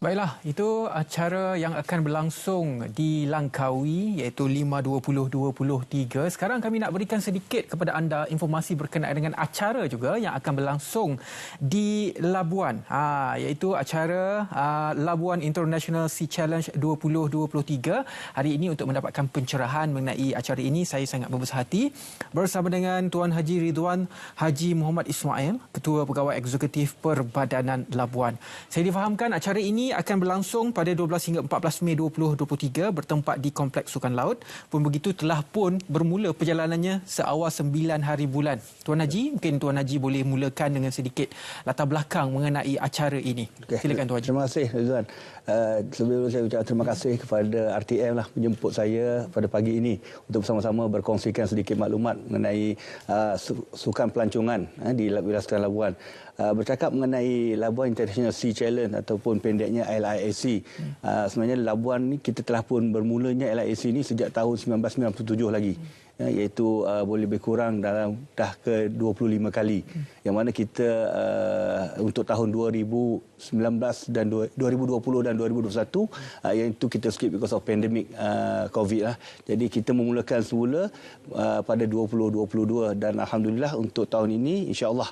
Baiklah, itu acara yang akan berlangsung di Langkawi iaitu 5.20.23. Sekarang kami nak berikan sedikit kepada anda informasi berkenaan dengan acara juga yang akan berlangsung di Labuan. Iaitu acara Labuan International Sea Challenge 2023. Hari ini untuk mendapatkan pencerahan mengenai acara ini, saya sangat berbesar hati bersama dengan Tuan Haji Ridwan Haji Muhammad Ismail, Ketua Pegawai Eksekutif Perbadanan Labuan. Saya difahamkan acara ini akan berlangsung pada 12 hingga 14 Mei 2023 bertempat di Kompleks Sukan Laut. Pun begitu telah pun bermula perjalanannya seawal 9 hari bulan. Tuan Haji, mungkin Tuan Haji boleh mulakan dengan sedikit latar belakang mengenai acara ini. Silakan Tuan Haji. Terima kasih Rizwan. Sebelum saya ucapkan terima kasih kepada RTM menjemput saya pada pagi ini untuk bersama-sama berkongsikan sedikit maklumat mengenai sukan pelancongan di wilayah Sukan Labuan. Bercakap mengenai Labuan International Sea Challenge ataupun pendeknya LIAC. Sebenarnya Labuan ni kita telah pun bermulanya LIAC ni sejak tahun 1997 lagi. Iaitu boleh lebih kurang dalam dah ke 25 kali. Yang mana kita untuk tahun 2019 dan 2020 dan 2021 iaitu kita skip because of pandemic COVID lah. Jadi kita memulakan semula pada 2022 dan alhamdulillah untuk tahun ini insya-Allah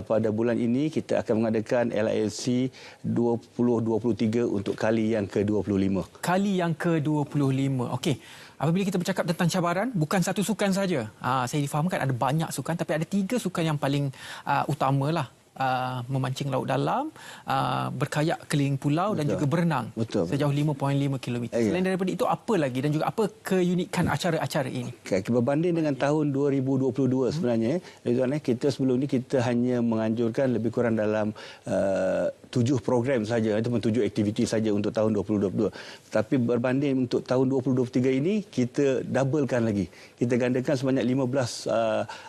pada bulan ini kita akan mengadakan LIAC 2023 untuk kali yang ke-25. Kali yang ke-25. Okey. Apabila kita bercakap tentang cabaran, bukan satu sukan saja. Saya difahamkan ada banyak sukan, tapi ada 3 sukan yang paling utamalah. Memancing laut dalam, berkayak keliling pulau. Betul. Dan juga berenang. Betul. Sejauh 5.5 km. Selain daripada itu, apa lagi dan juga apa keunikan acara-acara ini? Berbanding dengan tahun 2022 sebenarnya, kita sebelum ini kita hanya menganjurkan lebih kurang dalam 7 program saja ataupun 7 aktiviti saja untuk tahun 2022. Tapi berbanding untuk tahun 2023 ini, kita doublekan lagi. Kita gandakan sebanyak 15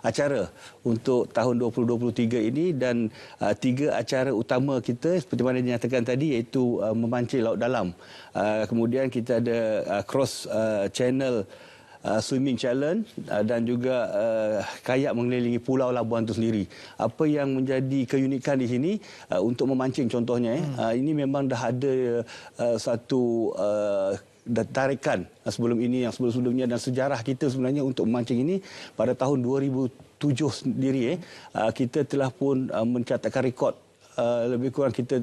acara untuk tahun 2023 ini dan 3 acara utama kita seperti mana dinyatakan tadi iaitu memancing laut dalam. Kemudian kita ada cross channel swimming challenge dan juga kayak mengelilingi pulau Labuan itu sendiri. Apa yang menjadi keunikan di sini untuk memancing contohnya ini memang dah ada satu tarikan sebelum ini yang sebelum-sebelumnya dan sejarah kita sebenarnya untuk memancing ini pada tahun 2007 sendiri kita telah pun mencatatkan rekod lebih kurang kita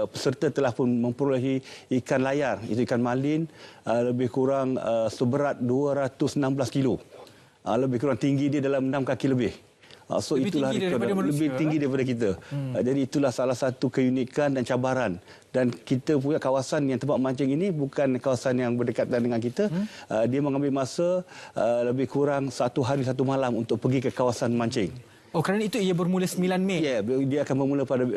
peserta telah pun memperolehi ikan layar, itu ikan malin lebih kurang seberat 216 kilo. Lebih kurang tinggi dia dalam 6 kaki lebih. So lebih itulah lebih tinggi daripada kita. Jadi itulah salah satu keunikan dan cabaran. Dan kita punya kawasan yang tempat mancing ini bukan kawasan yang berdekatan dengan kita. Dia mengambil masa lebih kurang 1 hari 1 malam untuk pergi ke kawasan mancing. Oh, kerana itu ia bermula 9 Mei. Ya, dia akan bermula pada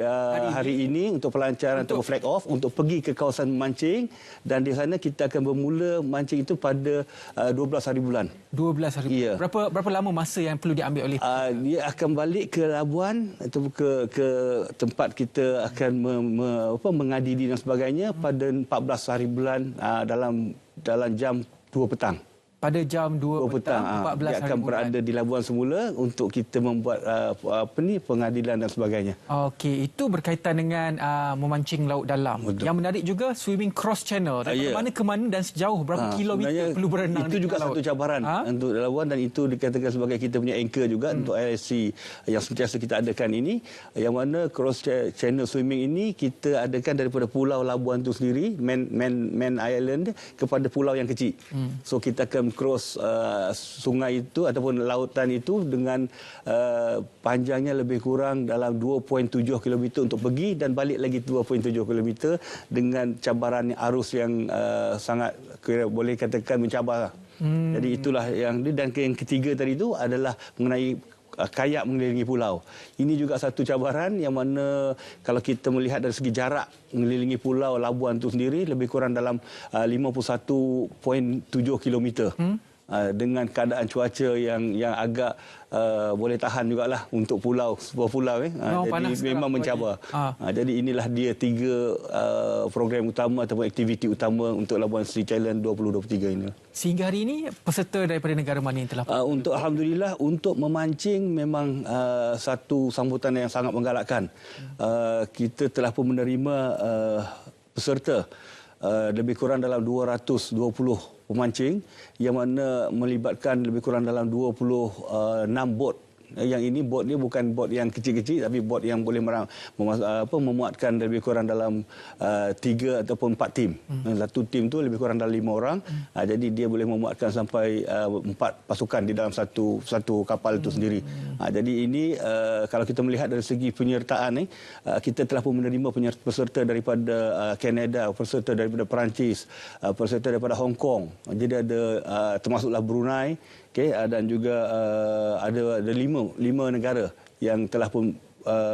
hari ini untuk pelancaran atau flag off untuk pergi ke kawasan mancing dan di sana kita akan bermula mancing itu pada 12 hari bulan. 12 hari bulan. Ya. Berapa lama masa yang perlu diambil oleh dia akan balik ke Labuan atau ke tempat kita akan mengadili dan sebagainya pada 14 hari bulan dalam jam 2 petang. Pada jam 2 petang, 14 dia akan berada di Labuan semula untuk kita membuat pengadilan dan sebagainya. Okey, itu berkaitan dengan memancing laut dalam. Betul. Yang menarik juga swimming cross channel. Dari mana ke mana dan sejauh berapa kilometer perlu berenang. Itu juga satu cabaran untuk Labuan dan itu dikatakan sebagai kita punya anchor juga untuk LIC yang sentiasa kita adakan ini. Yang mana cross channel swimming ini kita adakan daripada pulau Labuan itu sendiri, main island kepada pulau yang kecil. So kita akan cross sungai itu ataupun lautan itu dengan panjangnya lebih kurang dalam 2.7 km untuk pergi dan balik lagi 2.7 km dengan cabaran arus yang sangat boleh katakan mencabar. Jadi itulah yang ketiga tadi itu adalah mengenai kayak mengelilingi pulau. Ini juga satu cabaran yang mana kalau kita melihat dari segi jarak mengelilingi pulau Labuan itu sendiri lebih kurang dalam 51.7 km. Dengan keadaan cuaca yang agak boleh tahan jugalah untuk sebuah pulau jadi memang mencabar. Jadi inilah dia 3 program utama ataupun aktiviti utama untuk Labuan Sea Challenge 2023 ini. Sehingga hari ini peserta daripada negara mana yang telah untuk alhamdulillah untuk memancing memang satu sambutan yang sangat menggalakkan. Kita telah pun menerima peserta, lebih kurang dalam 220 pemancing yang mana melibatkan lebih kurang dalam 26 bot. Yang ini bot ni bukan bot yang kecil-kecil tapi bot yang boleh memuatkan lebih kurang dalam 3 ataupun 4 tim. Satu tim tu lebih kurang dalam 5 orang. Jadi dia boleh memuatkan sampai 4 pasukan di dalam satu kapal itu sendiri. Jadi ini kalau kita melihat dari segi penyertaan ni, kita telah pun menerima peserta daripada Kanada, peserta daripada Perancis, peserta daripada Hong Kong. Jadi ada termasuklah Brunei. Okay, dan juga ada 5 negara yang telah pun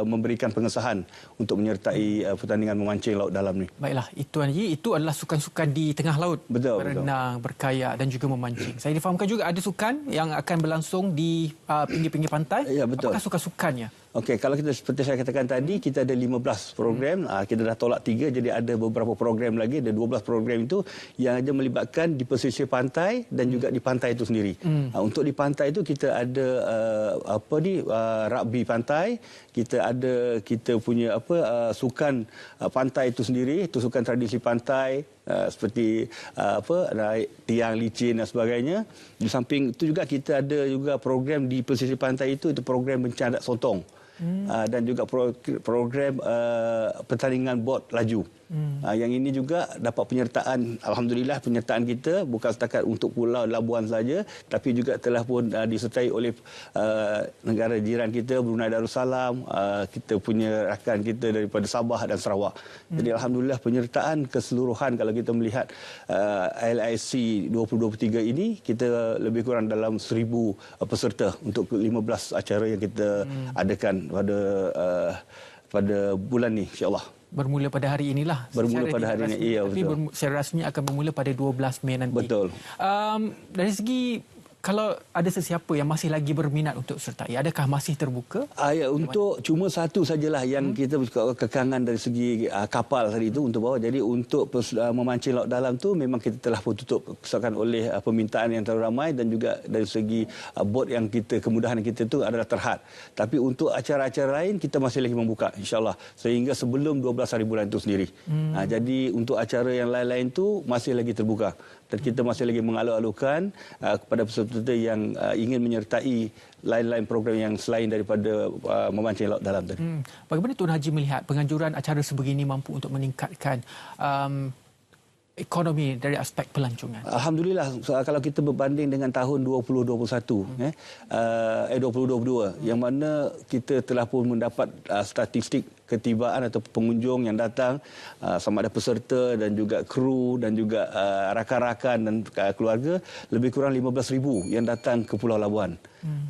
memberikan pengesahan untuk menyertai pertandingan memancing laut dalam ni. Baiklah, itu Haji, itu adalah sukan-sukan di tengah laut. Betul, berenang, berkayak dan juga memancing. Saya difahamkan juga ada sukan yang akan berlangsung di pinggir-pinggir pantai. Ya, betul. Apakah sukan-sukannya? Okey, kalau kita seperti saya katakan tadi, kita ada 15 program. Kita dah tolak 3, jadi ada beberapa program lagi, ada 12 program itu yang ada melibatkan di pesisir pantai dan juga di pantai itu sendiri. Untuk di pantai itu kita ada rugby pantai, kita punya sukan pantai itu sendiri, itu sukan tradisi pantai, seperti naik tiang licin dan sebagainya. Di samping itu juga kita ada juga program di pesisir pantai itu program mencadat sotong. Dan juga program pertandingan bot laju. Yang ini juga dapat penyertaan, alhamdulillah penyertaan kita bukan setakat untuk Pulau Labuan saja, tapi juga telah pun disertai oleh negara jiran kita, Brunei Darussalam, kita punya rakan kita daripada Sabah dan Sarawak. Jadi alhamdulillah penyertaan keseluruhan kalau kita melihat LIC 2023 ini, kita lebih kurang dalam 1,000 peserta untuk 15 acara yang kita adakan pada bulan ni, insya-Allah. Bermula pada hari inilah. Bermula pada hari ini, iya betul. Tapi secara rasmi akan bermula pada 12 Mei nanti. Betul. Dari segi kalau ada sesiapa yang masih lagi berminat untuk sertai, adakah masih terbuka? Ya, untuk cuma satu sajalah yang kita kekangan dari segi kapal tadi itu untuk bawa. Jadi untuk memancing laut dalam tu memang kita telah pun tutup disebabkan oleh permintaan yang terlalu ramai dan juga dari segi bot yang kita, kemudahan kita tu adalah terhad. Tapi untuk acara-acara lain kita masih lagi membuka insya-Allah sehingga sebelum 12 hari bulan itu sendiri. Jadi untuk acara yang lain-lain tu masih lagi terbuka. Dan kita masih lagi mengalur-alurkan kepada peserta yang ingin menyertai lain-lain program yang selain daripada memancing laut dalam tadi. Bagaimana Tun Haji melihat penganjuran acara sebegini mampu untuk meningkatkan ekonomi dari aspek pelancongan? Alhamdulillah, kalau kita berbanding dengan tahun 2021, 2022, yang mana kita telah pun mendapat statistik ketibaan atau pengunjung yang datang, sama ada peserta dan juga kru dan juga rakan-rakan dan keluarga, lebih kurang 15,000 yang datang ke Pulau Labuan.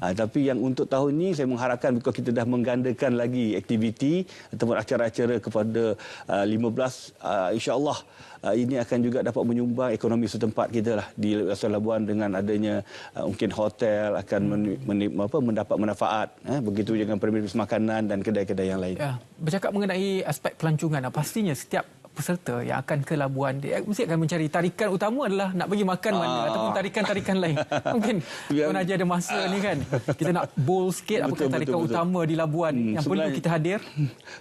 Tapi yang untuk tahun ini saya mengharapkan kalau kita dah menggandakan lagi aktiviti ataupun acara-acara kepada 15, insya-Allah ini akan juga dapat menyumbang ekonomi setempat kita lah di Luasan Labuan dengan adanya mungkin hotel akan mendapat manfaat, begitu dengan permis makanan dan kedai-kedai yang lain. Ya, bercakap mengenai aspek pelancongan, pastinya setiap peserta yang akan ke Labuan dia mesti akan mencari tarikan utama adalah nak pergi makan mana ataupun tarikan-tarikan lain. Mungkin Tuan Haji ada masa ni kan. Kita nak bold sikit apakah tarikan utama di Labuan yang perlu kita hadir.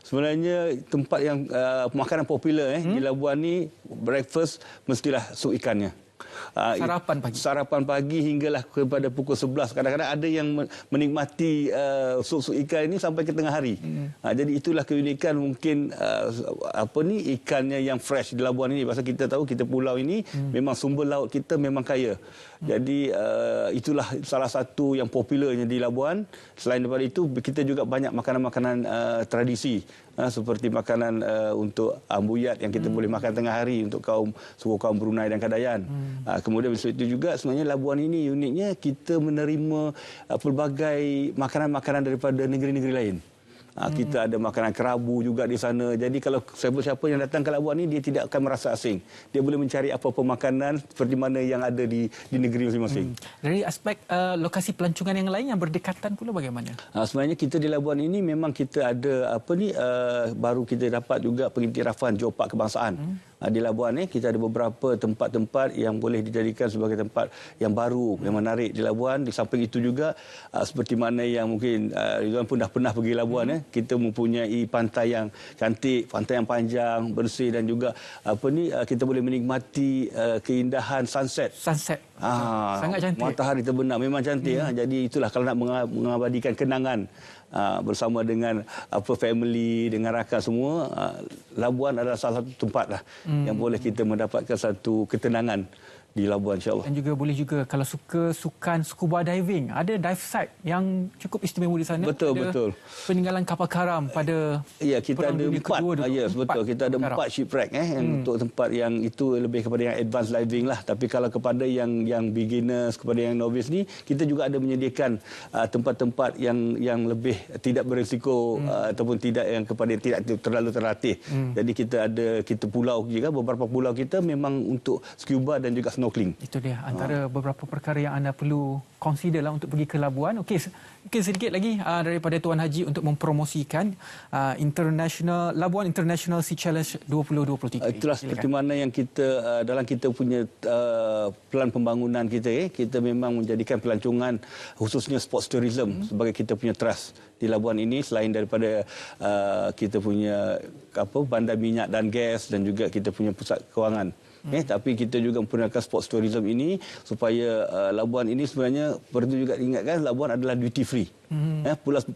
Sebenarnya tempat yang makanan popular di Labuan ni breakfast mestilah sup ikannya. Sarapan pagi hinggalah kepada pukul 11. Kadang-kadang ada yang menikmati sup ikan ini sampai ke tengah hari. Jadi itulah keunikan mungkin ikannya yang fresh di Labuan ini. Pasal kita tahu kita pulau ini memang sumber laut kita memang kaya. Jadi itulah salah satu yang popularnya di Labuan. Selain daripada itu kita juga banyak makanan-makanan tradisi. Seperti makanan untuk ambuyat yang kita boleh makan tengah hari untuk suku kaum Brunei dan Kadayan. Kemudian itu juga sebenarnya Labuan ini uniknya kita menerima pelbagai makanan-makanan daripada negeri-negeri lain. Kita ada makanan kerabu juga di sana. Jadi kalau siapa yang datang ke Labuan ini dia tidak akan merasa asing. Dia boleh mencari apa-apa makanan seperti mana yang ada di negeri masing-masing. Dari aspek lokasi pelancongan yang lain yang berdekatan pula bagaimana? Sebenarnya kita di Labuan ini memang kita ada baru kita dapat juga pengiktirafan Geopark Kebangsaan. di Labuan ni kita ada beberapa tempat-tempat yang boleh dijadikan sebagai tempat yang baru, yang menarik di Labuan. Di samping itu juga seperti mana yang mungkin Ridwan pun dah pernah pergi Labuan, kita mempunyai pantai yang cantik, pantai yang panjang, bersih, dan juga kita boleh menikmati keindahan sunset. Sangat cantik. Matahari terbenam memang cantik. Jadi itulah kalau nak mengabadikan kenangan bersama dengan family, dengan rakan semua, Labuan adalah salah satu tempat lah yang boleh kita mendapatkan satu ketenangan di Labuan, insya-Allah. Dan juga boleh juga kalau suka sukan scuba diving, ada dive site yang cukup istimewa di sana. Betul. Peninggalan kapal karam pada kita ada 4. Betul. Kita ada 4 shipwreck untuk tempat yang itu lebih kepada yang advanced diving lah. Tapi kalau kepada yang beginners, kepada yang novice ni, kita juga ada menyediakan tempat-tempat yang lebih tidak berisiko ataupun tidak yang kepada tidak terlalu terlatih. Jadi kita pulau juga, beberapa pulau kita memang untuk scuba dan juga snorkeling. Itu dia antara beberapa perkara yang anda perlu consider lah untuk pergi ke Labuan. Okey, mungkin sedikit lagi daripada Tuan Haji untuk mempromosikan Labuan International Sea Challenge 2023. Itulah seperti mana yang kita dalam kita punya plan pembangunan kita memang menjadikan pelancongan khususnya sports tourism sebagai kita punya trust di Labuan ini. Selain daripada kita punya bandar minyak dan gas, dan juga kita punya pusat kewangan. Tapi kita juga mempergunakan sports tourism ini supaya Labuan ini sebenarnya perlu juga diingatkan, Labuan adalah duty free.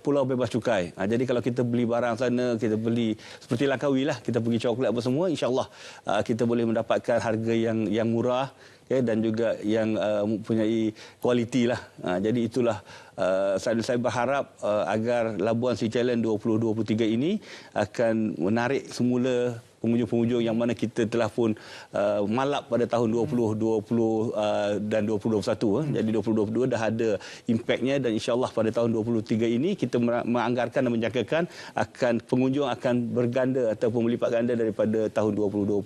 Pulau bebas cukai. Jadi kalau kita beli barang sana, kita beli seperti Langkawi lah, kita pergi coklat apa semua, insya-Allah kita boleh mendapatkan harga yang murah, dan juga yang mempunyai kualiti lah. Jadi itulah saya berharap agar Labuan Sea Challenge 2023 ini akan menarik semula pengunjung-pengunjung yang mana kita telah pun malap pada tahun 2020 dan 2021. Jadi 2022 dah ada impaknya, dan insya-Allah pada tahun 2023 ini kita menganggarkan dan menjangkakan akan pengunjung akan berganda ataupun melipat ganda daripada tahun 2022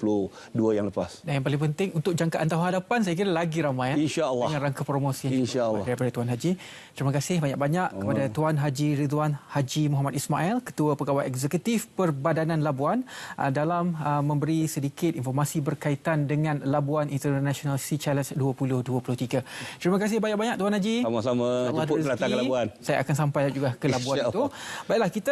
yang lepas. Dan yang paling penting untuk jangkaan tahun hadapan, saya kira lagi ramai insya-Allah dengan rangka promosi insya-Allah daripada Tuan Haji. Terima kasih banyak-banyak kepada Tuan Haji Ridwan Haji Muhammad Ismail, Ketua Pegawai Eksekutif Perbadanan Labuan, dalam memberi sedikit informasi berkaitan dengan Labuan International Sea Challenge 2023. Terima kasih banyak-banyak Tuan Haji. Sama-sama. Jemput datang ke Labuan. Saya akan sampai juga ke Labuan itu. Baiklah, kita